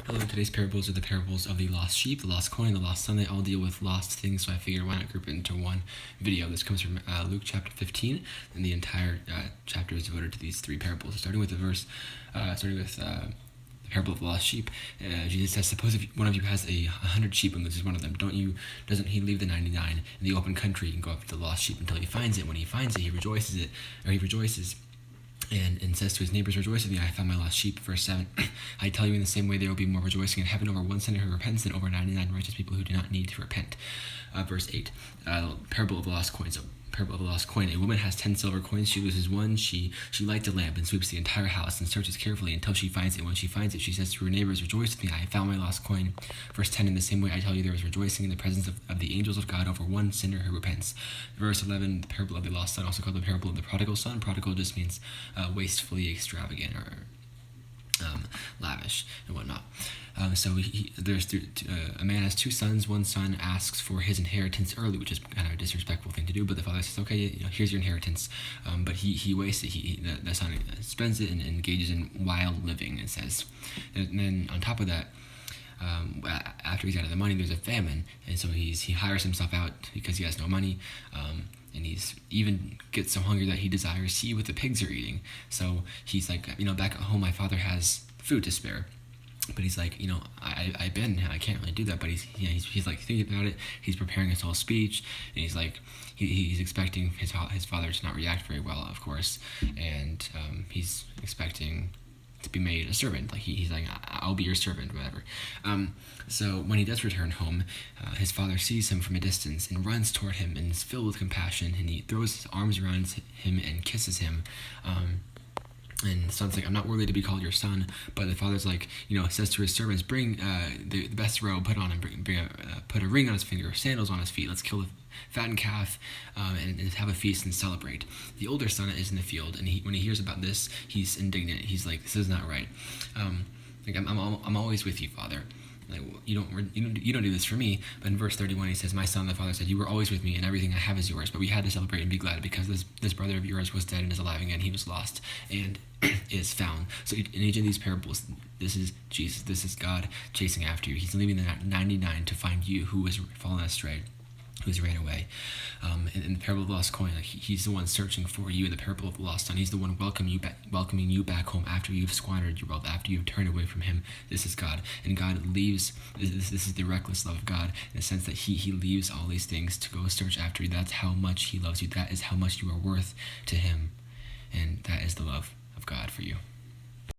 Hello, today's parables are the parables of the lost sheep, the lost coin, the lost son. They all deal with lost things, so I figured why not group it into one video. This comes from Luke chapter 15, and the entire chapter is devoted to these three parables. Starting with the parable of the lost sheep, Jesus says, suppose if one of you has 100 sheep and loses one of them, doesn't he leave the 99 in the open country and go after the lost sheep until he finds it? When he finds it, he rejoices and says to his neighbors, rejoice with me, I found my lost sheep. Verse 7, I tell you, in the same way there will be more rejoicing in heaven over one sinner who repents than over 99 righteous people who do not need to repent. Verse 8, parable of the lost coin. So, parable of the lost coin. A woman has 10 silver coins. She loses one. She lights a lamp and sweeps the entire house and searches carefully until she finds it. When she finds it, she says to her neighbors, rejoice with me, I found my lost coin. Verse 10, in the same way I tell you, there is rejoicing in the presence of the angels of God over one sinner who repents. Verse 11, the parable of the lost son, also called the parable of the prodigal son. Prodigal just means wastefully extravagant or lavish and whatnot. So a man has two sons. One son asks for his inheritance early, which is kind of a disrespectful thing to do. But the father says, "Okay, here's your inheritance." But he wastes it. The son spends it and engages in wild living. It says, and then on top of that, after he's out of the money, there's a famine, and so he hires himself out because he has no money. And he's even gets so hungry that he desires see what the pigs are eating. So he's like, back at home, my father has food to spare. But he's like, I can't really do that. But he's like thinking about it. He's preparing his whole speech, and he's like, he's expecting his father to not react very well, of course, and he's expecting to be made a servant. Like he's like, I'll be your servant, whatever. So when he does return home, his father sees him from a distance and runs toward him and is filled with compassion, and he throws his arms around him and kisses him. And the son's like, I'm not worthy to be called your son. But the father's like, says to his servants, bring the best robe, put on him, put a ring on his finger, sandals on his feet. Let's kill the fattened calf and have a feast and celebrate. The older son is in the field, and when he hears about this, he's indignant. He's like, this is not right. I'm always with you, Father. Like, you don't do this for me. But in verse 31, he says, my son, the father said, you were always with me, and everything I have is yours. But we had to celebrate and be glad because this brother of yours was dead and is alive again. He was lost and is found. So in each of these parables, this is Jesus. This is God chasing after you. He's leaving the 99 to find you who has fallen astray, who's ran away. In the parable of the lost coin, he's the one searching for you. In the parable of the lost son, he's the one welcoming you back home after you've squandered your wealth, after you've turned away from him. This is God, and God leaves. This is the reckless love of God, in the sense that he leaves all these things to go search after you. That's how much he loves you. That is how much you are worth to him, and that is the love of God for you.